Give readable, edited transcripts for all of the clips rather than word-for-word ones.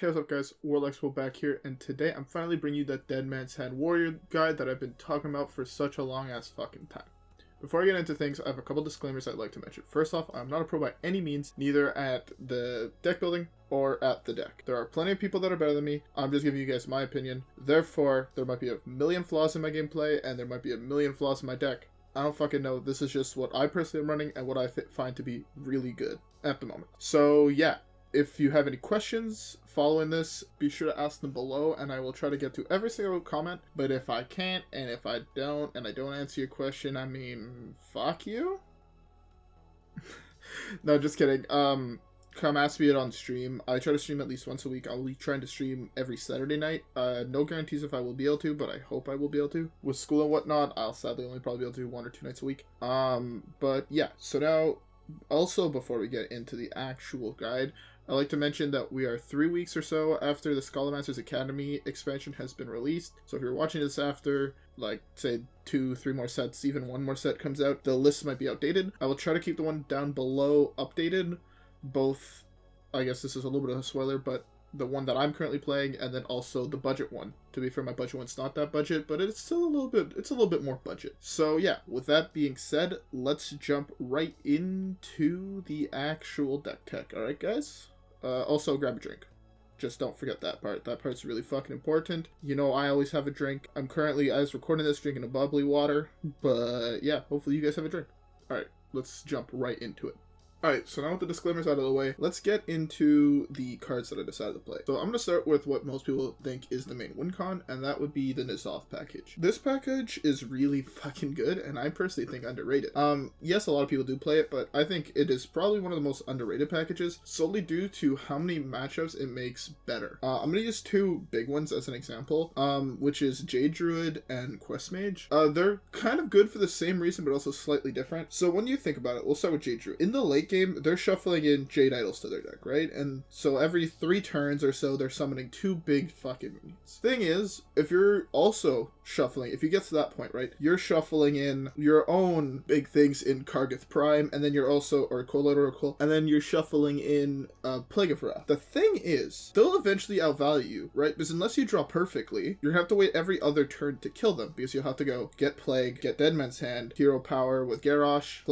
Hey, what's up guys, WhirlXbow back here, and today I'm finally bringing you that Dead Man's Hand Warrior guide that I've been talking about for such a long ass fucking time. Before I get into things, I have a couple disclaimers I'd like to mention. First off, I'm not a pro by any means, neither at the deck building or at the deck. There are plenty of people that are better than me. I'm just giving you guys my opinion. Therefore, there might be a million flaws in my gameplay, and there might be a million flaws in my deck. I don't fucking know. This is just what I personally am running and what I find to be really good at the moment. So yeah. If you have any questions following this, be sure to ask them below, and I will try to get to every single comment. But if I can't, and if I don't, and I don't answer your question, I mean, fuck you? No, just kidding. Come ask me it on stream. I try to stream at least once a week. I'll be trying to stream every Saturday night. No guarantees if I will be able to, but I hope I will be able to. With school and whatnot, I'll sadly only probably be able to do 1 or 2 nights a week. But yeah, so now, also before we get into the actual guide, I'd like to mention that we are 3 weeks or so after the Scholomasters Academy expansion has been released. So if you're watching this after, like, say, 2-3 more sets, even 1 more set comes out, the list might be outdated. I will try to keep the one down below updated. Both, I guess this is a little bit of a spoiler, but the one that I'm currently playing, and then also the budget one. To be fair, my budget one's not that budget, but it's still a little bit more budget. So yeah, with that being said, let's jump right into the actual deck tech. Alright guys? Also grab a drink. Just don't forget that part. That part's really fucking important. You know, I always have a drink. I'm currently, as recording this, drinking a bubbly water. But yeah, hopefully you guys have a drink. Alright, let's jump right into it. Alright, so now with the disclaimers out of the way, let's get into the cards that I decided to play. So I'm going to start with what most people think is the main win con, and that would be the N'Zoth package. This package is really fucking good, and I personally think underrated. Yes, a lot of people do play it, but I think it is probably one of the most underrated packages, solely due to how many matchups it makes better. I'm going to use 2 big ones as an example, which is Jade Druid and Quest Mage. They're kind of good for the same reason, but also slightly different. So when you think about it, we'll start with Jade Druid. In the late game, they're shuffling in Jade Idols to their deck, right? And so every 3 turns or so, they're summoning 2 big fucking minions. Thing is, if you're also shuffling, if you get to that point, right, you're shuffling in your own big things in Kargath Prime, and then you're also, or Coldlight Oracle, and then you're shuffling in Plague of Wrath. The thing is, they'll eventually outvalue you, right? Because unless you draw perfectly, you have to wait every other turn to kill them, because you'll have to go get Plague, get Dead Man's Hand, Hero Power with Garrosh,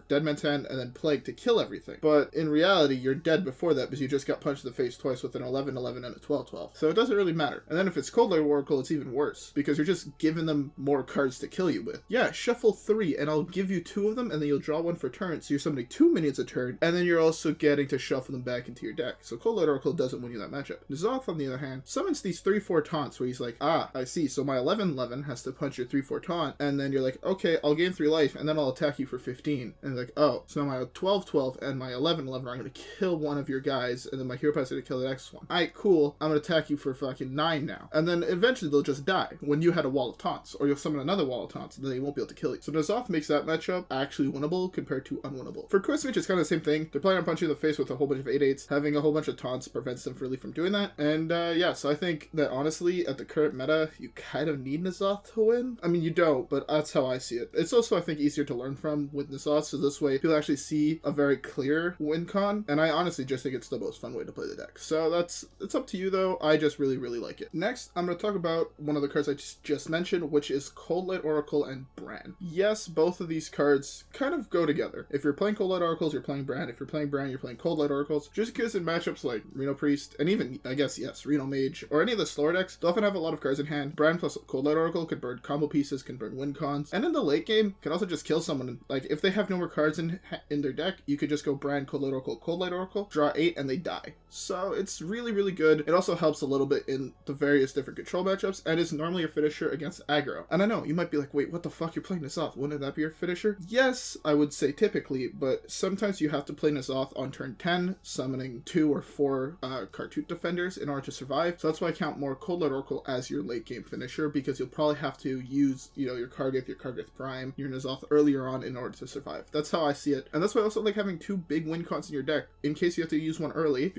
Dead Man's Hand, and then Plague to kill everything. But in reality, you're dead before that because you just got punched in the face twice with an 11-11 and a 12-12. So it doesn't really matter. And then if it's Coldlight Oracle, it's even worse because you're just giving them more cards to kill you with. Yeah, shuffle 3 and I'll give you 2 of them and then you'll draw 1 for turn. So you're summoning 2 minions a turn and then you're also getting to shuffle them back into your deck. So Coldlight Oracle doesn't win you that matchup. N'Zoth, on the other hand, summons these 3-4 taunts where he's like, ah, I see. So my 11-11 has to punch your 3-4 taunt and then you're like, okay, I'll gain 3 life and then I'll attack you for 15. And like, oh, so my 12-12 and my 11-11 are going to kill one of your guys, and then my hero pass is going to kill the next one. Alright, cool. I'm going to attack you for fucking 9 now. And then eventually they'll just die when you had a wall of taunts, or you'll summon another wall of taunts, and then they won't be able to kill you. So N'Zoth makes that matchup actually winnable compared to unwinnable. For Quest Mage, it's kind of the same thing. They're planning on punching you in the face with a whole bunch of 8/8s. Having a whole bunch of taunts prevents them really from doing that. And yeah, so I think that honestly, at the current meta, you kind of need N'Zoth to win. I mean, you don't, but that's how I see it. It's also, I think, easier to learn from with N'Zoth, so this way you'll actually see a very clear win con, and I honestly just think it's the most fun way to play the deck. So it's up to you though. I just really like it. Next, I'm going to talk about one of the cards I just mentioned, which is Coldlight Oracle and Brann. Yes, both of these cards kind of go together. If you're playing Coldlight Oracles, you're playing Brann. If you're playing Brann, you're playing Coldlight Oracles. Just because in matchups like Reno Priest, and even, I guess, yes, Reno Mage, or any of the slower decks, they often have a lot of cards in hand. Brann plus Coldlight Oracle could burn combo pieces, can burn win cons, and in the late game, can also just kill someone. Like, if they have no more cards in their deck, you could just go Brann, Coldlight Oracle, draw 8, and they die. So it's really good. It also helps a little bit in the various different control matchups, and is normally your finisher against aggro. And I know, you might be like, wait, what the fuck, you're playing N'Zoth? Wouldn't that be your finisher? Yes, I would say typically, but sometimes you have to play N'Zoth on turn 10, summoning 2 or 4 Khartut Defenders in order to survive. So that's why I count more Coldlight Oracle as your late game finisher, because you'll probably have to use, you know, your Kargath Prime, your N'Zoth earlier on in order to survive. That's how I see it. And that's why I also like having 2 big win cons in your deck, in case you have to use one early.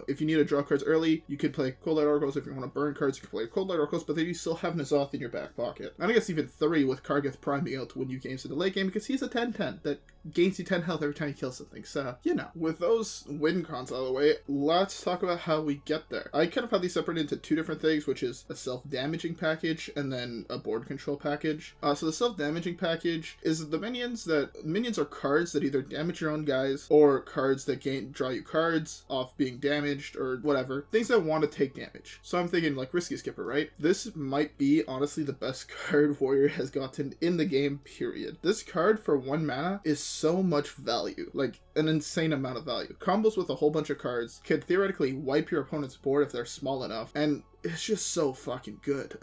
If you need to draw cards early, you could play Coldlight Oracles. If you want to burn cards, you can play Coldlight Oracles, but then you still have Azzinoth in your back pocket. And I guess even 3 with Kargath Prime being able to win you games in the late game because he's a 10-10 that gains you 10 health every time you kill something. So, you know, with those win cons out of the way, let's talk about how we get there. I kind of have these separated into 2 different things, which is a self-damaging package and then a board control package. So the self-damaging package is the minions are cards that either damage your own guys or cards that draw you cards off being damaged or whatever. Things that want to take damage. So I'm thinking like Risky Skipper, right? This might be honestly the best card Warrior has gotten in the game, period. This card for 1 mana is so much value, like an insane amount of value. Combos with a whole bunch of cards can theoretically wipe your opponent's board if they're small enough, and it's just so fucking good.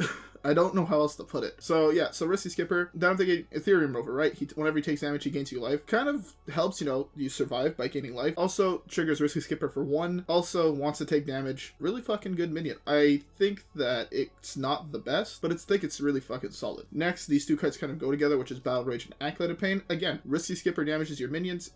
I don't know how else to put it. So yeah, so Risky Skipper, then I'm thinking Eternium Rover, right? Whenever he takes damage, he gains you life. Kind of helps, you know, you survive by gaining life. Also triggers Risky Skipper for 1. Also wants to take damage. Really fucking good minion. I think that it's not the best, but I think it's really fucking solid. Next, these 2 cards kind of go together, which is Battle Rage and Acolyte of Pain. Again, Risky Skipper damages your minions.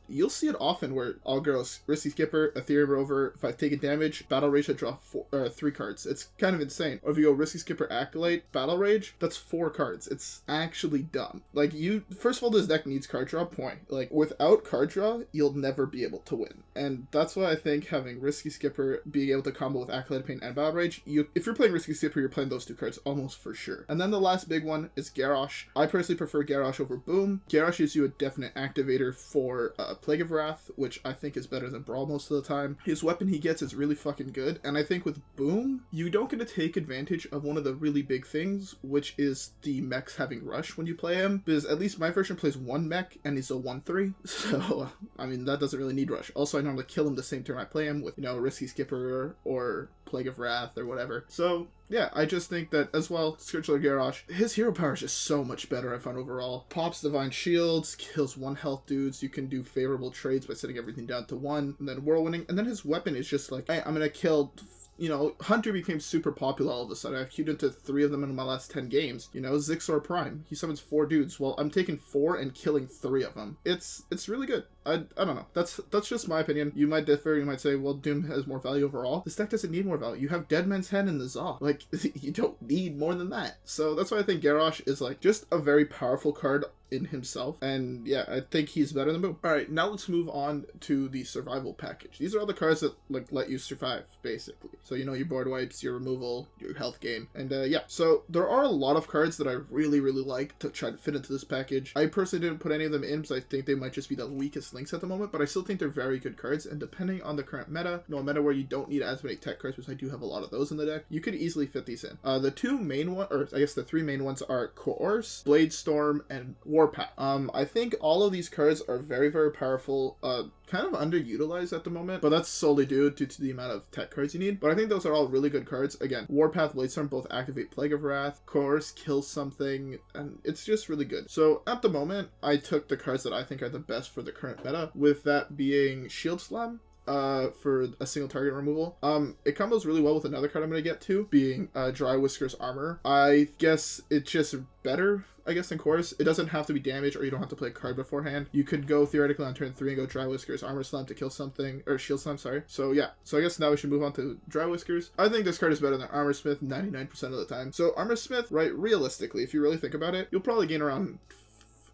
You'll see it often where all girls, Risky Skipper, Eternium Rover, if I take a damage, Battle Rage, I draw 3 cards. It's kind of insane. Or if you go Risky Skipper, Acolyte, Battle Rage, that's 4 cards. It's actually dumb. Like, first of all, this deck needs card draw, point. Like, without card draw, you'll never be able to win. And that's why I think having Risky Skipper being able to combo with Acolyte of Pain and Battle Rage, if you're playing Risky Skipper, you're playing those 2 cards almost for sure. And then the last big one is Garrosh. I personally prefer Garrosh over Boom. Garrosh gives you a definite activator for Plague of Wrath, which I think is better than Brawl most of the time. His weapon he gets is really fucking good, and I think with Boom, you don't get to take advantage of one of the really big things, which is the mechs having rush when you play him, because at least my version plays 1 mech and he's a 1/3, so I mean that doesn't really need rush. Also, I normally kill him the same turn I play him with, you know, Risky Skipper or Plague of Wrath or whatever. So yeah, I just think that as well, Scourgelord Garrosh, his hero power is just so much better, I find, overall. Pops Divine Shields, kills 1 health dudes, you can do favorable trades by setting everything down to 1, and then whirlwinding, and then his weapon is just like, hey, I'm gonna kill, you know, Hunter became super popular all of a sudden. I've queued into 3 of them in my last 10 games. You know, Zixor Prime, he summons 4 dudes. Well, I'm taking 4 and killing 3 of them. It's really good. I don't know. That's just my opinion. You might differ. You might say, well, Doom has more value overall. This deck doesn't need more value. You have Dead Man's Hand and the Zaw. Like, you don't need more than that. So that's why I think Garrosh is, like, just a very powerful card in himself, and yeah, I think he's better than Boom. Alright, now let's move on to the survival package. These are all the cards that like let you survive, basically. So you know, your board wipes, your removal, your health gain, and yeah, so there are a lot of cards that I really like to try to fit into this package. I personally didn't put any of them in because I think they might just be the weakest links at the moment, but I still think they're very good cards, and depending on the current meta, a meta where you don't need as many tech cards, because I do have a lot of those in the deck, you could easily fit these in. The 2 main ones, or I guess the 3 main ones, are Coerce, Bladestorm, and Warpath. I think all of these cards are very powerful, kind of underutilized at the moment, but that's solely due to the amount of tech cards you need. But I think those are all really good cards. Again, Warpath, Bladestorm both activate Plague of Wrath, Coerce kills something, and it's just really good. So at the moment, I took the cards that I think are the best for the current meta, with that being Shield Slam, for a single target removal. It combos really well with another card I'm going to get to, being Drywhisker Armorer. I guess it's just better, I guess, in Chorus. It doesn't have to be damage, or you don't have to play a card beforehand. You could go theoretically on turn 3 and go Drywhisker Armor Slam to kill something, or Shield Slam, sorry. So yeah, so I guess now we should move on to Drywhiskers. I think this card is better than Armor Smith 99% of the time. So Armor Smith, right, realistically, if you really think about it, you'll probably gain around,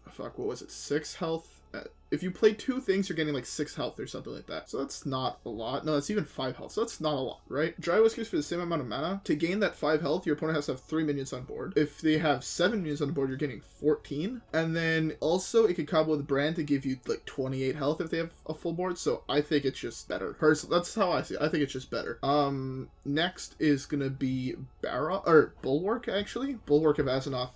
fuck, what was it, 6 health? If you play 2 things, you're getting like 6 health or something like that. So that's not a lot. No, that's even 5 health. So that's not a lot, right? Drywhiskers for the same amount of mana. To gain that 5 health, your opponent has to have 3 minions on board. If they have 7 minions on the board, you're getting 14. And then also it can combo with Brann to give you like 28 health if they have a full board. So I think it's just better. Personally, that's how I see it. I think it's just better. Next is gonna be Barov, or Bulwark, actually. Bulwark of Azzinoth.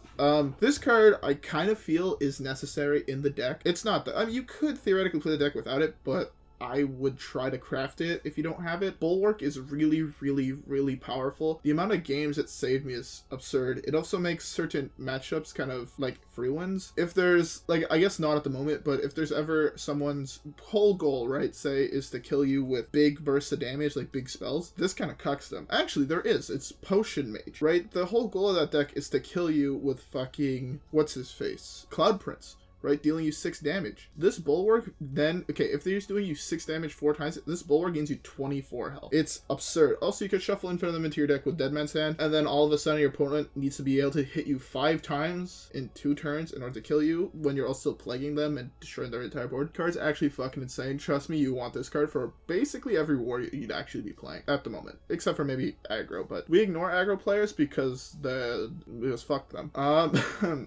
This card I kind of feel is necessary in the deck. It's not that, I mean, you could theoretically play the deck without it, but I would try to craft it if you don't have it. Bulwark is really powerful. The amount of games it saved me is absurd. It also makes certain matchups kind of like free wins. If there's, like, I guess not at the moment, but if there's ever someone's whole goal, right, say, is to kill you with big bursts of damage, like big spells, this kind of cucks them. Actually, there is. It's Potion Mage, right? The whole goal of that deck is to kill you with fucking, what's his face? Cloud Prince. right? Dealing you 6 damage. This Bulwark then, okay, if they're just doing you 6 damage 4 times, this Bulwark gains you 24 health. It's absurd. Also, you could shuffle infinite of them into your deck with Dead Man's Hand, and then all of a sudden your opponent needs to be able to hit you 5 times in 2 turns in order to kill you when you're also plaguing them and destroying their entire board. Card's actually fucking insane. Trust me, you want this card for basically every war you'd actually be playing at the moment, except for maybe aggro, but we ignore aggro players because fuck them.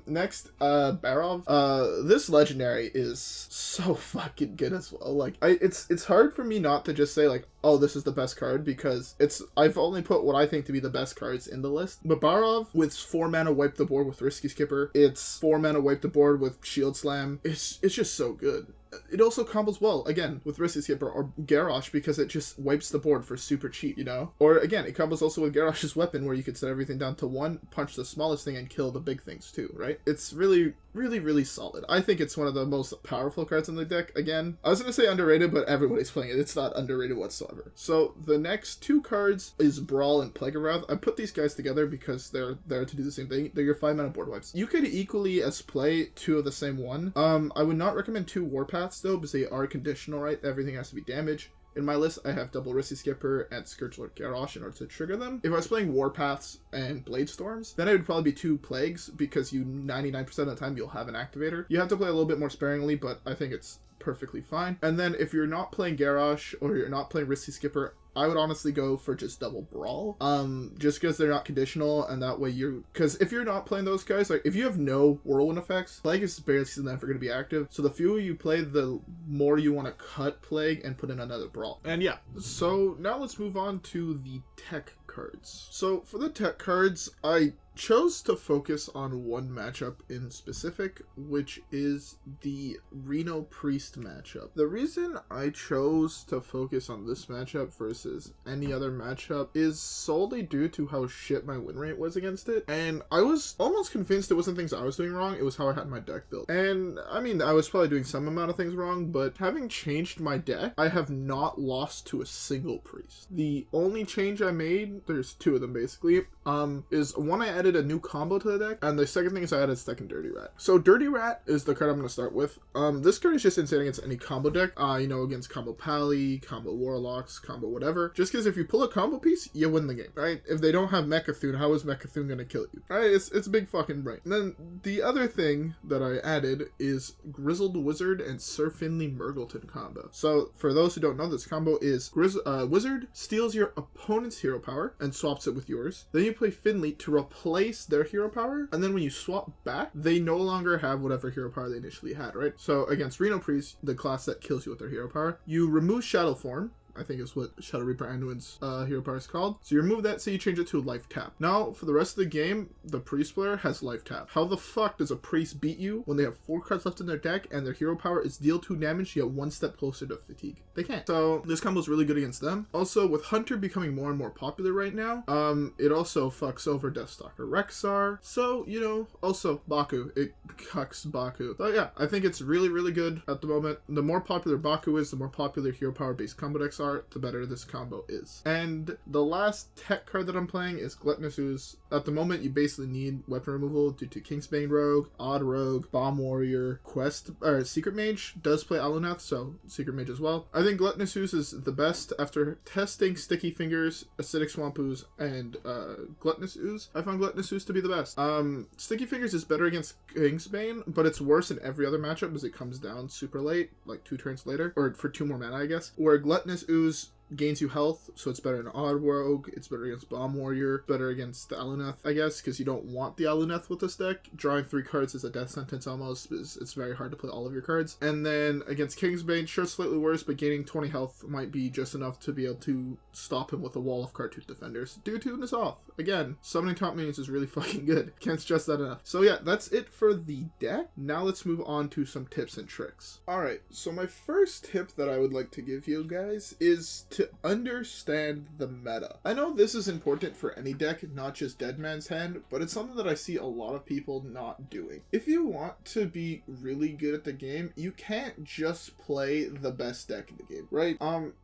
Next, Barov. This legendary is so fucking good as well. Like, it's hard for me not to just say like, oh, this is the best card, because I've only put what I think to be the best cards in the list. But Barov, with 4 mana wipe the board with Risky Skipper, it's 4 mana wipe the board with Shield Slam. It's just so good. It also combos well, again, with Risky Skipper or Garrosh, because it just wipes the board for super cheap, you know? Or, again, it combos also with Garrosh's weapon, where you could set everything down to 1, punch the smallest thing, and kill the big things, too, right? It's really, really, really solid. I think it's one of the most powerful cards in the deck. Again, I was going to say underrated, but everybody's playing it. It's not underrated whatsoever. So, the next 2 cards is Brawl and Plague of Wrath. I put these guys together because they're there to do the same thing. They're your 5 mana board wipes. You could equally as play 2 of the same one. I would not recommend 2 Warpaths, though, because they are conditional, right? Everything has to be damage. In my list, I have double Risky Skipper and Scourgelord Garrosh in order to trigger them. If I was playing Warpaths and Blade Storms, then it would probably be 2 Plagues, because 99% of the time you'll have an activator. You have to play a little bit more sparingly, but I think it's perfectly fine. And then if you're not playing Garrosh or you're not playing Risky Skipper, I would honestly go for just double Brawl, just because they're not conditional, and that way because if you're not playing those guys, like if you have no whirlwind effects, Plague is basically never going to be active, so the fewer you play, the more you want to cut Plague and put in another Brawl. And yeah, so now let's move on to the tech cards. So for the tech cards, I chose to focus on one matchup in specific, which is the Reno Priest matchup. The reason I chose to focus on this matchup versus any other matchup is solely due to how shit my win rate was against it, and I was almost convinced it wasn't things I was doing wrong, it was how I had my deck built. And I mean, I was probably doing some amount of things wrong, but having changed my deck, I have not lost to a single priest. The only change I made, there's 2 of them basically, is one, I added a new combo to the deck, and the second thing is I added second Dirty Rat. So Dirty Rat is the card I'm going to start with. This card is just insane against any combo deck, against combo Pally, combo Warlocks, combo whatever. Just because if you pull a combo piece, you win the game, right? If they don't have MCoaEDitADAA, how is MCoaEDitADAA going to kill you? Right? It's a big fucking brain. And then the other thing that I added is Grizzled Wizard and Sir Finley Mrrgglton combo. So for those who don't know, this combo is Wizard steals your opponent's hero power and swaps it with yours. Then you play Finley to replace their hero power, and then when you swap back, they no longer have whatever hero power they initially had, right? So against Reno Priest, the class that kills you with their hero power, you remove Shadow Form, I think is what Shadow Reaper Anduin's hero power is called. So you remove that, so you change it to life tap. Now, for the rest of the game, the priest player has life tap. How the fuck does a priest beat you when they have 4 cards left in their deck and their hero power is deal 2 damage, yet 1 step closer to fatigue? They can't. So this combo is really good against them. Also, with Hunter becoming more and more popular right now, it also fucks over Deathstalker Rexxar. So, also Baku. It cucks Baku. So yeah, I think it's really, really good at the moment. The more popular Baku is, the more popular hero power based combo decks are, the better this combo is. And the last tech card that I'm playing is Gluttonous Ooze. At the moment, you basically need weapon removal due to Kingsbane Rogue, Odd Rogue, Bomb Warrior, Secret Mage does play Aluneth, so Secret Mage as well. I think Gluttonous Ooze is the best after testing Sticky Fingers, Acidic Swamp Ooze, and Gluttonous Ooze. I found Gluttonous Ooze to be the best. Sticky Fingers is better against Kingsbane, but it's worse in every other matchup as it comes down super late, like 2 turns later, or for 2 more mana, I guess. Where Gluttonous Ooze gains you health, so it's better in Odd Rogue, it's better against Bomb Warrior, better against the Aluneth, I guess, because you don't want the Aluneth with this deck. Drawing 3 cards is a death sentence almost, it's very hard to play all of your cards. And then against Kingsbane, sure, slightly worse, but gaining 20 health might be just enough to be able to stop him with a wall of Khartut Defenders. Do tune this off. Again, summoning top minions is really fucking good. Can't stress that enough. So yeah, that's it for the deck. Now let's move on to some tips and tricks. Alright, so my first tip that I would like to give you guys is to understand the meta. I know this is important for any deck, not just Dead Man's Hand, but it's something that I see a lot of people not doing. If you want to be really good at the game, you can't just play the best deck in the game, right?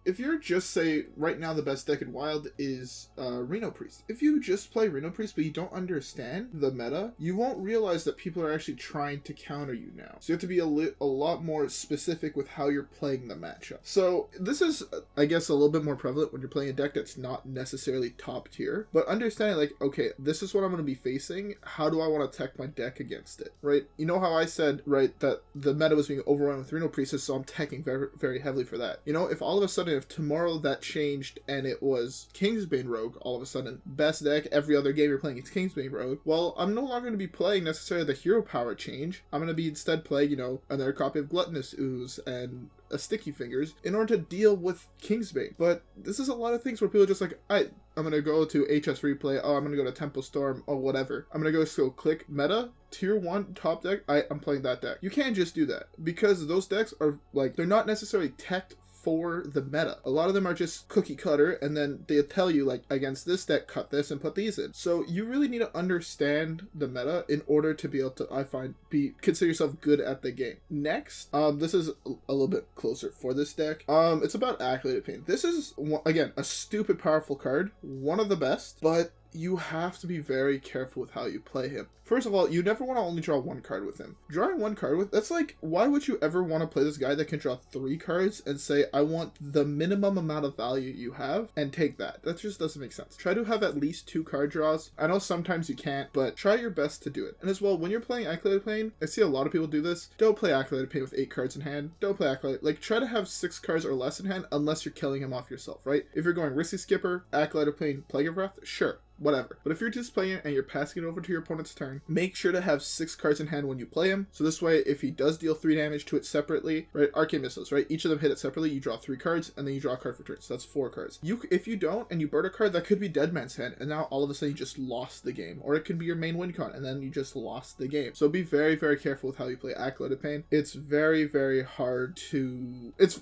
If you're just, say, right now the best deck in Wild is Reno Priest. If you just play Reno Priest but you don't understand the meta, you won't realize that people are actually trying to counter you now. So you have to be a lot more specific with how you're playing the matchup. So this is, I guess, a little bit more prevalent when you're playing a deck that's not necessarily top tier, but understanding like, okay, this is what I'm going to be facing. How do I want to tech my deck against it, right? You know how I said, right, that the meta was being overrun with Reno Priestess, so I'm teching very, very heavily for that. You know, if all of a sudden, if tomorrow that changed and it was Kingsbane Rogue, all of a sudden, best deck, every other game you're playing is Kingsbane Rogue, well, I'm no longer going to be playing necessarily the hero power change. I'm going to be instead playing, you know, another copy of Gluttonous Ooze and a Sticky Fingers in order to deal with Kingsbane. But this is a lot of things where people are just like, I'm gonna go to HS Replay, oh, I'm gonna go to Temple Storm, or whatever. I'm gonna go click meta, tier 1 top deck, I'm playing that deck. You can't just do that, because those decks are like, they're not necessarily teched for the meta. A lot of them are just cookie cutter, and then they'll tell you like, against this deck, cut this and put these in. So you really need to understand the meta in order to be able to, I find, consider yourself good at the game. Next, this is a little bit closer for this deck. It's about Acolyte of Pain. This is, again, a stupid powerful card, one of the best, but you have to be very careful with how you play him. First of all, you never want to only draw one card with him. Drawing one card with, that's like, why would you ever want to play this guy that can draw 3 cards and say, I want the minimum amount of value you have and take that? That just doesn't make sense. Try to have at least 2 card draws. I know sometimes you can't, but try your best to do it. And as well, when you're playing Acolyte of Pain, I see a lot of people do this. Don't play Acolyte of Pain with 8 cards in hand. Don't play Acolyte. Like, try to have 6 cards or less in hand unless you're killing him off yourself, right? If you're going Risky Skipper, Acolyte of Pain, Plague of Wrath, sure. Whatever. But if you're just playing it and you're passing it over to your opponent's turn, make sure to have 6 cards in hand when you play him. So this way, if he does deal 3 damage to it separately, right, Arcane Missiles, right, each of them hit it separately, you draw 3 cards, and then you draw a card for turn. So that's 4 cards. If you don't, and you burn a card, that could be Dead Man's Hand, and now all of a sudden you just lost the game. Or it could be your main win con, and then you just lost the game. So be very, very careful with how you play Acolyte of Pain. It's very, very hard to... It's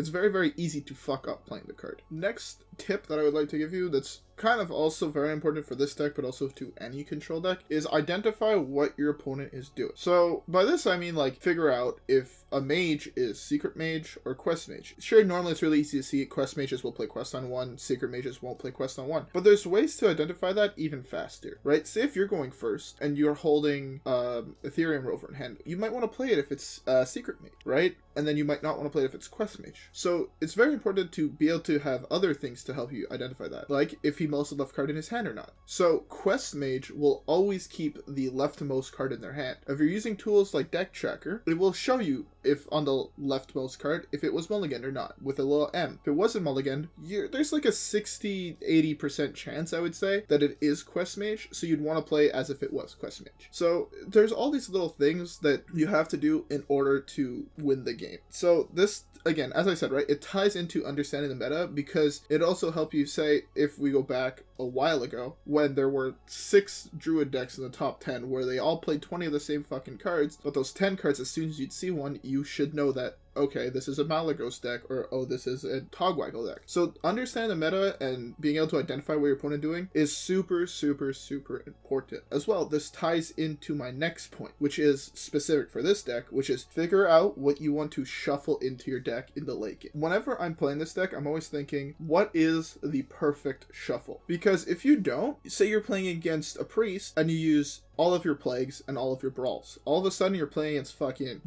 very, very easy to fuck up playing the card. Next tip that I would like to give you that's kind of also very important for this deck, but also to any control deck, is identify what your opponent is doing. So by this I mean, like, figure out if a mage is secret mage or quest mage. Sure, normally it's really easy to see quest mages will play quest on 1, secret mages won't play quest on 1, but there's ways to identify that even faster, right? Say if you're going first and you're holding Eternium Rover in hand, you might want to play it if it's secret mage, right? And then you might not want to play it if it's quest mage. So it's very important to be able to have other things to help you identify that, like if he mulls the left card in his hand or not. So quest mage will always keep the leftmost card in their hand. If you're using tools like Deck Tracker, it will show you if on the leftmost card, if it was Mulligan or not, with a little M. If it wasn't Mulligan, there's like a 60-80% chance, I would say, that it is quest mage, so you'd want to play as if it was quest mage. So there's all these little things that you have to do in order to win the game. So this, again, as I said, right, it ties into understanding the meta, because it also helps you, say, if we go back a while ago, when there were 6 druid decks in the top 10 where they all played 20 of the same fucking cards, but those 10 cards, as soon as you'd see one, you should know that, okay, this is a Malagos deck, or oh, this is a Togwaggle deck. So understanding the meta and being able to identify what your opponent is doing is super, super, super important. As well, this ties into my next point, which is specific for this deck, which is figure out what you want to shuffle into your deck in the late game. Whenever I'm playing this deck, I'm always thinking, what is the perfect shuffle? Because if you don't, say you're playing against a priest and you use all of your plagues and all of your brawls. All of a sudden you're playing against fucking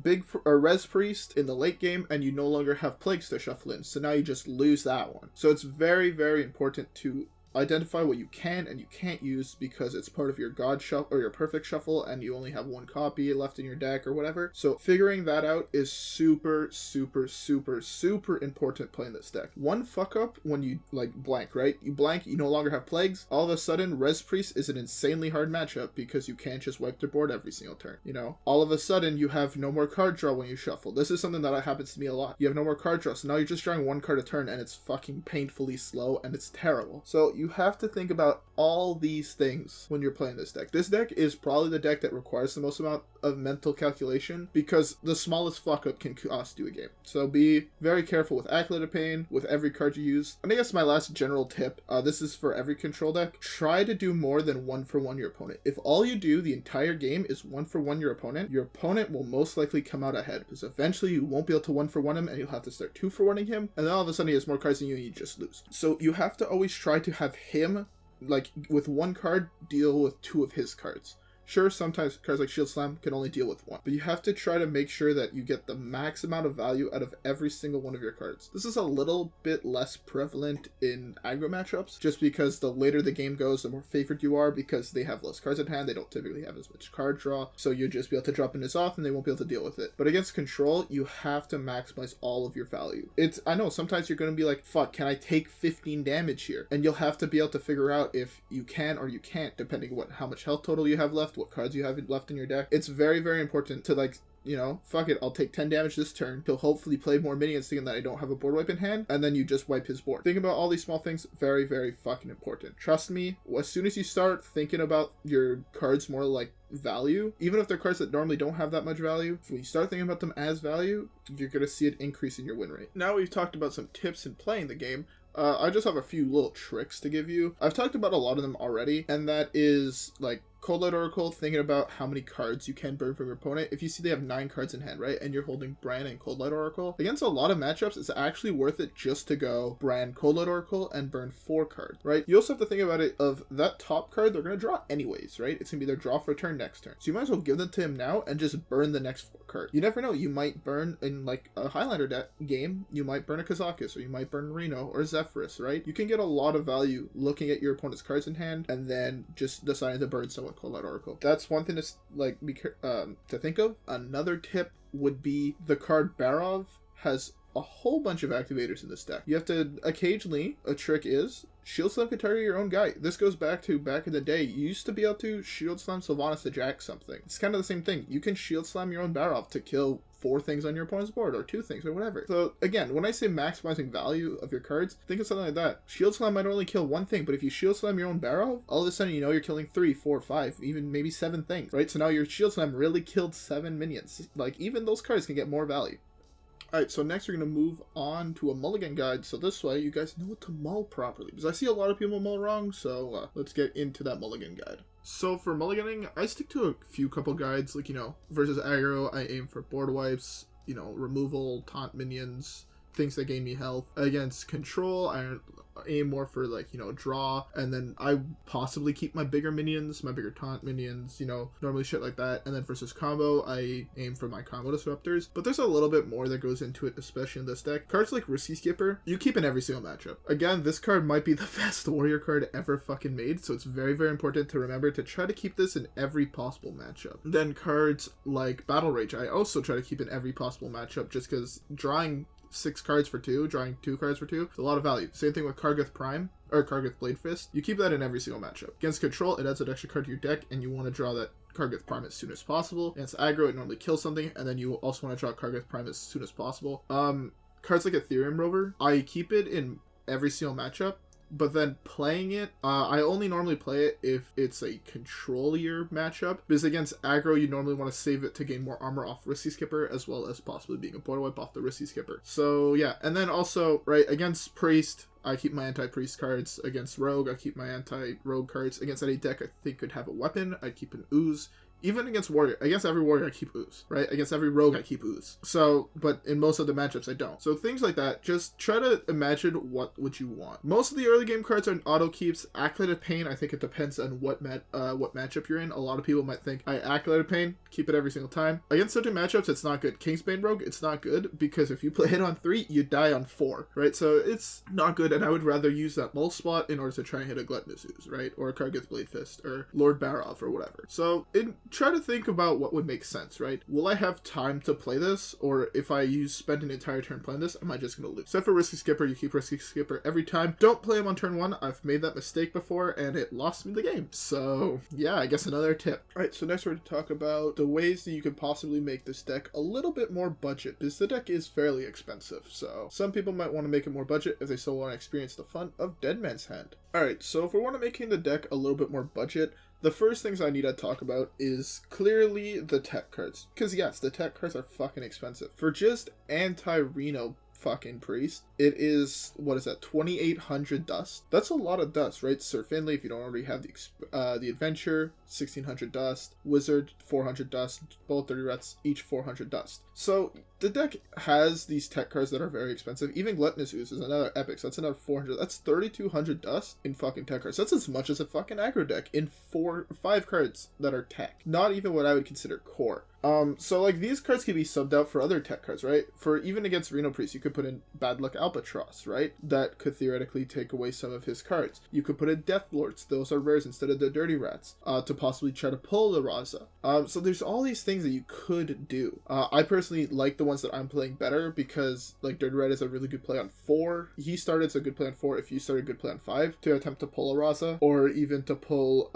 Res Priest in the late game and you no longer have plagues to shuffle in. So now you just lose that one. So it's very, very important to identify what you can and you can't use, because it's part of your god shuffle or your perfect shuffle and you only have 1 copy left in your deck or whatever. So figuring that out is super, super, super, super important playing this deck. One fuck up when you like blank, right? You blank, you no longer have plagues. All of a sudden Res Priest is an insanely hard matchup because you can't just wipe their board every single turn, you know? All of a sudden you have no more card draw when you shuffle. This is something that happens to me a lot. You have no more card draw, so now you're just drawing 1 card a turn and it's fucking painfully slow and it's terrible. So you have to think about all these things when you're playing this deck. This deck is probably the deck that requires the most amount of mental calculation because the smallest fuck up can cost you a game. So be very careful with Acolyte of Pain, with every card you use. And I guess my last general tip, this is for every control deck, try to do more than 1-for-1 your opponent. If all you do the entire game is 1-for-1 your opponent will most likely come out ahead because eventually you won't be able to 1-for-1 him and you'll have to start 2-for-1ing him, and then all of a sudden he has more cards than you and you just lose. So you have to always try to have him, like, with one card, deal with 2 of his cards. Sure, sometimes cards like Shield Slam can only deal with 1, but you have to try to make sure that you get the max amount of value out of every single one of your cards. This is a little bit less prevalent in aggro matchups, just because the later the game goes, the more favored you are, because they have less cards in hand, they don't typically have as much card draw, so you'll just be able to drop in as often, they won't be able to deal with it. But against control, you have to maximize all of your value. I know, sometimes you're going to be like, fuck, can I take 15 damage here? And you'll have to be able to figure out if you can or you can't, depending on how much health total you have left, what cards you have left in your deck. It's very, very important to, like, you know, fuck it, I'll take 10 damage this turn. He'll hopefully play more minions thinking that I don't have a board wipe in hand, and then you just wipe his board. Think about all these small things, very, very fucking important. Trust me, as soon as you start thinking about your cards more like value, even if they're cards that normally don't have that much value, when you start thinking about them as value, you're going to see it increase in your win rate. Now we've talked about some tips in playing the game. I just have a few little tricks to give you. I've talked about a lot of them already, and that is, like, Coldlight Oracle, thinking about how many cards you can burn from your opponent. If you see they have 9 cards in hand, right, and you're holding Brann and Coldlight Oracle, against a lot of matchups, it's actually worth it just to go Brann, Coldlight Oracle, and burn 4 cards, right? You also have to think about it of that top card, they're going to draw anyways, right? It's going to be their draw for a turn next turn. So you might as well give them to him now and just burn the next 4 cards. You never know, you might burn in, like, a Highlander game, you might burn a Kazakus, or you might burn Reno, or Zephyrus, right? You can get a lot of value looking at your opponent's cards in hand, and then just deciding to burn someone Coldlight Oracle. That's one thing to think of. Another tip would be the card Barov has a whole bunch of activators in this deck. You have to occasionally, a trick is, Shield Slam can target your own guy. This goes back to back in the day. You used to be able to Shield Slam Sylvanas to jack something. It's kind of the same thing. You can Shield Slam your own Barov to kill 4 things on your opponent's board, or 2 things, or whatever. So again, when I say maximizing value of your cards, think of something like that. Shield Slam might only kill 1 thing, but if you Shield Slam your own Barov, all of a sudden you know you're killing 3, 4, 5, even maybe 7 things, right? So now your Shield Slam really killed 7 minions. Like, even those cards can get more value. Alright, so next we're going to move on to a mulligan guide, so this way you guys know what to mull properly. Because I see a lot of people mull wrong, so let's get into that mulligan guide. So for mulliganing, I stick to a few couple guides, like, you know, versus aggro, I aim for board wipes, you know, removal, taunt minions, things that gain me health. Against control, I aim more for, like, you know, draw, and then I possibly keep my bigger minions, my bigger taunt minions, you know, normally shit like that. And then versus combo, I aim for my combo disruptors, but there's a little bit more that goes into it, especially in this deck. Cards like Risky Skipper, you keep in every single matchup. Again, this card might be the best warrior card ever fucking made, so it's very, very important to remember to try to keep this in every possible matchup. Then cards like Battle Rage, I also try to keep in every possible matchup, just because drawing 6 cards for 2, drawing 2 cards for 2, is a lot of value. Same thing with Kargath Bladefist. You keep that in every single matchup. Against control, it adds an extra card to your deck, and you want to draw that Kargath Prime as soon as possible. Against aggro, it normally kills something, and then you also want to draw Kargath Prime as soon as possible. Cards like Eternium Rover, I keep it in every single matchup, but then playing it, I only normally play it if it's a controlier matchup, because against aggro, you normally want to save it to gain more armor off Risky Skipper, as well as possibly being a board wipe off the Risky Skipper. So yeah, and then also, right, against Priest, I keep my anti-priest cards. Against Rogue, I keep my anti-rogue cards. Against any deck I think could have a weapon, I keep an Ooze. Even against warrior, against every warrior I keep Ooze, right? Against every rogue I keep Ooze. So, but in most of the matchups I don't. So things like that, just try to imagine what would you want. Most of the early game cards are auto keeps. Acolyte of Pain, I think it depends on what matchup you're in. A lot of people might think, Acolyte of Pain, keep it every single time. Against certain matchups, it's not good. Kingsbane Rogue, it's not good, because if you play it on 3, you die on 4, right? So it's not good, and I would rather use that mull spot in order to try and hit a Gluttonous Ooze, right? Or a Kargath Bladefist, or Lord Barov, or whatever. So try to think about what would make sense, right? Will I have time to play this? Or if I spend an entire turn playing this, am I just going to lose? Except for Risky Skipper, you keep Risky Skipper every time. Don't play him on turn 1. I've made that mistake before and it lost me the game. So yeah, I guess another tip. Alright, so next we're going to talk about the ways that you could possibly make this deck a little bit more budget, because the deck is fairly expensive. So some people might want to make it more budget if they still want to experience the fun of Dead Man's Hand. Alright, so if we want to make the deck a little bit more budget, the first things I need to talk about is clearly the tech cards. Because yes, the tech cards are fucking expensive. For just anti-Reno fucking priest, it is, what is that, 2,800 dust? That's a lot of dust, right? Sir Finley, if you don't already have the adventure, 1,600 dust. Wizard, 400 dust. Both 30 rats, each 400 dust. So the deck has these tech cards that are very expensive. Even Gluttonous Ooze is another epic, so that's another 400. That's 3,200 dust in fucking tech cards. That's as much as a fucking aggro deck in 5 cards that are tech. Not even what I would consider core. So like these cards can be subbed out for other tech cards, right? For even against Reno Priest, you could put in Bad Luck Albatross, right? That could theoretically take away some of his cards. You could put in Death Lords, those are rares instead of the Dirty Rats, to possibly try to pull the Raza. So there's all these things that you could do. I personally like the ones that I'm playing better because like Dirty Rat is a really good play on 4. He started as a good play on 4 if you started a good play on 5 to attempt to pull a Raza, or even to pull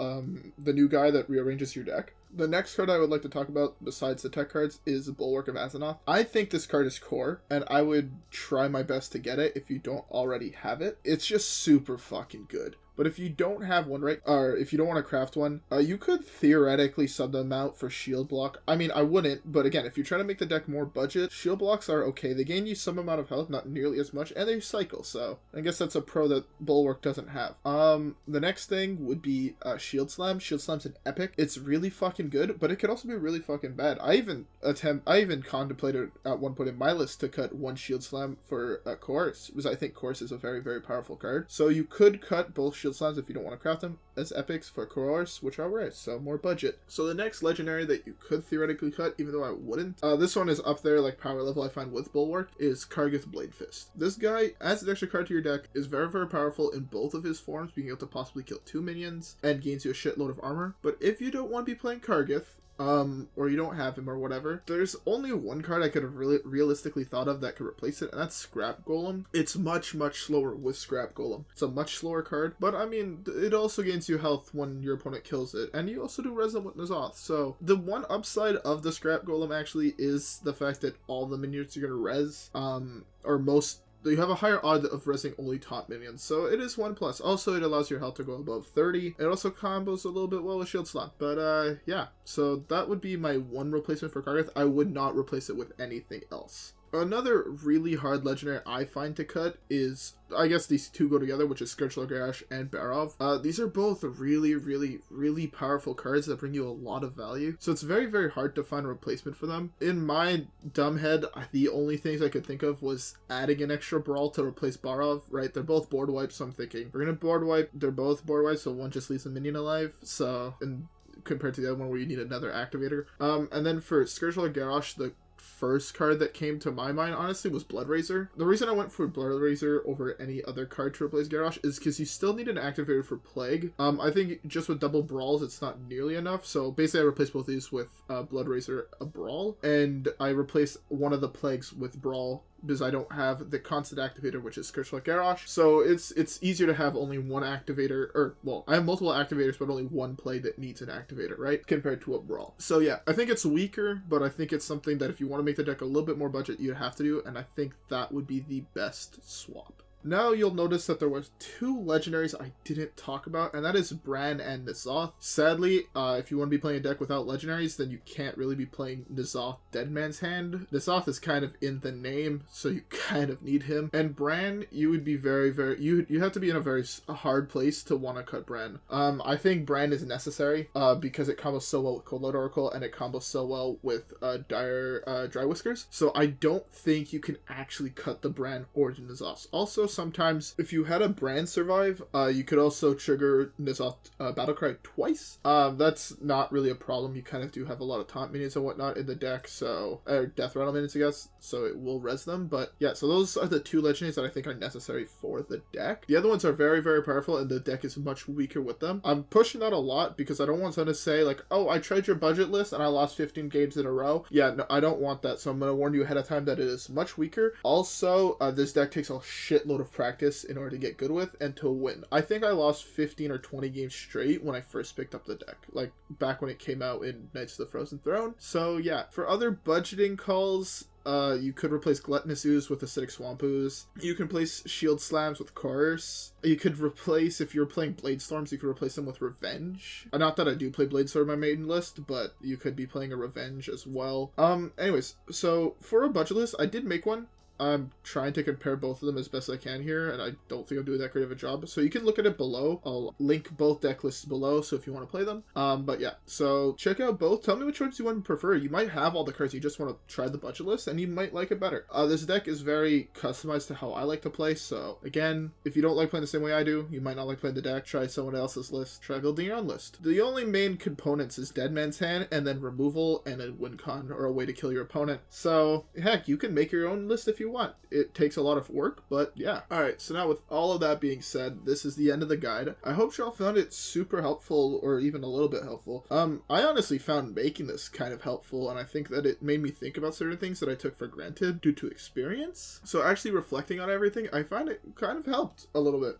the new guy that rearranges your deck. The next card I would like to talk about, besides the tech cards, is Bulwark of Azzinoth. I think this card is core, and I would try my best to get it if you don't already have it. It's just super fucking good. But if you don't have one, right, or if you don't want to craft one, you could theoretically sub them out for shield block. I mean, I wouldn't, but again, if you're trying to make the deck more budget, shield blocks are okay. They gain you some amount of health, not nearly as much, and they cycle, so I guess that's a pro that Bulwark doesn't have. The next thing would be Shield Slam. Shield Slam's an epic. It's really fucking good, but it could also be really fucking bad. I even contemplated at one point in my list to cut 1 Shield Slam for Chorus, because I think Chorus is a very, very powerful card. So you could cut both Shield Slams if you don't want to craft them as epics for Chorus, which are rare, so more budget. So the next legendary that you could theoretically cut, even though I wouldn't, this one is up there like power level I find with Bulwark, is Kargath Bladefist. This guy adds an extra card to your deck, is very, very powerful in both of his forms, being able to possibly kill 2 minions, and gains you a shitload of armor. But if you don't want to be playing Kargath, or you don't have him or whatever, there's only one card I could have really realistically thought of that could replace it, and that's Scrap Golem. It's much, much slower with Scrap Golem. It's a much slower card, but I mean, it also gains you health when your opponent kills it, and you also do res them with N'Zoth. So the one upside of the Scrap Golem actually is the fact that all the minions you're gonna res, or most, you have a higher odd of resing only top minions, so it is 1+. Also, it allows your health to go above 30. It also combos a little bit well with Shield Slam. But yeah, so that would be my one replacement for Kargath. I would not replace it with anything else. Another really hard legendary I find to cut is, I guess these two go together, which is Scourgelord Garrosh and Barov. These are both really, really, really powerful cards that bring you a lot of value. So it's very, very hard to find a replacement for them. In my dumb head, the only things I could think of was adding an extra Brawl to replace Barov, right? They're both board wipes, so I'm thinking we're going to board wipe. They're both board wipes, so one just leaves a minion alive. So, and compared to the other one where you need another activator. And then for Scourgelord Garrosh, the first card that came to my mind, honestly, was Bloodrazor. The reason I went for Bloodrazor over any other card to replace Garrosh is because you still need an activator for Plague. I think just with double Brawls, it's not nearly enough. So basically, I replaced both these with Bloodrazor, a Brawl, and I replaced one of the Plagues with Brawl, because I don't have the constant activator, which is Scourgelord Garrosh. So it's easier to have only one activator, or, well, I have multiple activators, but only one play that needs an activator, right? Compared to a Brawl. So yeah, I think it's weaker, but I think it's something that if you want to make the deck a little bit more budget, you have to do, and I think that would be the best swap. Now you'll notice that there was 2 legendaries I didn't talk about, and that is Brann and N'Zoth. Sadly, if you want to be playing a deck without legendaries, then you can't really be playing N'Zoth Dead Man's Hand. N'Zoth is kind of in the name, so you kind of need him. And Brann, you would be very, very, you have to be in a very hard place to want to cut Brann. I think Brann is necessary, because it combos so well with Coldlight Oracle, and it combos so well with Drywhiskers. So I don't think you can actually cut the Brann or the N'Zoth. Also, sometimes if you had a Brann survive, you could also trigger N'Zoth Battlecry twice. That's not really a problem. You kind of do have a lot of taunt minions and whatnot in the deck, so or death rattle minions, I guess, so it will res them. But yeah, so those are the 2 legendaries that I think are necessary for the deck. The other ones are very, very powerful, and the deck is much weaker with them. I'm pushing that a lot because I don't want someone to say like, oh, I tried your budget list and I lost 15 games in a row. Yeah, no, I don't want that, so I'm going to warn you ahead of time that it is much weaker. Also, this deck takes a shitload of practice in order to get good with and to win. I think I lost 15 or 20 games straight when I first picked up the deck, like back when it came out in Knights of the Frozen Throne. So yeah, for other budgeting calls, you could replace Gluttonous Ooze with Acidic Swamp Ooze. You can replace Shield Slams with Chorus. You could replace, if you're playing Bladestorms, you could replace them with Revenge. Not that I do play Bladestorm on my main list, but you could be playing a Revenge as well. Anyways, so for a budget list, I did make one. I'm trying to compare both of them as best I can here, and I don't think I'm doing that great of a job. So you can look at it below. I'll link both deck lists below, so if you want to play them. But yeah, so check out both. Tell me which ones you want to prefer. You might have all the cards, you just want to try the budget list, and you might like it better. This deck is very customized to how I like to play, so again, if you don't like playing the same way I do, you might not like playing the deck, try someone else's list, try building your own list. The only main components is Dead Man's Hand, and then removal, and a win con, or a way to kill your opponent. So, heck, you can make your own list if you want. It takes a lot of work, but yeah. Alright, so now with all of that being said, this is the end of the guide. I hope y'all found it super helpful, or even a little bit helpful. I honestly found making this kind of helpful, and I think that it made me think about certain things that I took for granted due to experience. So actually reflecting on everything, I find it kind of helped a little bit.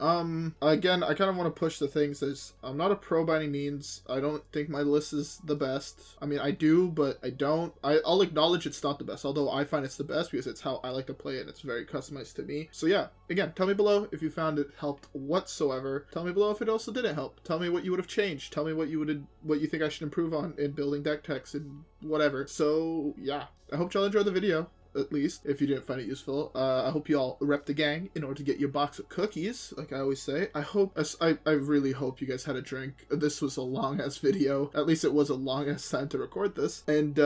Again, I kind of want to push the things as I'm not a pro by any means. I don't think my list is the best. I mean, I do, but I don't. I'll acknowledge it's not the best, although I find it's the best because it's how I like to play it. It's very customized to me. So yeah, again, tell me below if you found it helped whatsoever. Tell me below if it also didn't help. Tell me what you would have changed. Tell me what you think I should improve on in building deck techs and whatever. So yeah, I hope y'all enjoyed the video. At least, if you didn't find it useful. I hope you all rep the gang in order to get your box of cookies, like I always say. I really hope you guys had a drink. This was a long-ass video. At least it was a long-ass time to record this. And,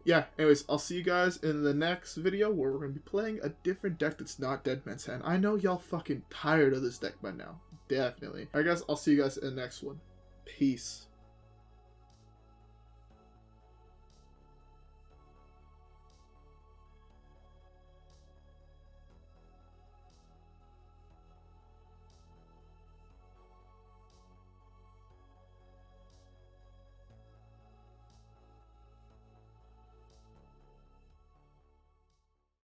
yeah, anyways, I'll see you guys in the next video where we're going to be playing a different deck that's not Dead Man's Hand. I know y'all fucking tired of this deck by now. Definitely. I guess I'll see you guys in the next one. Peace.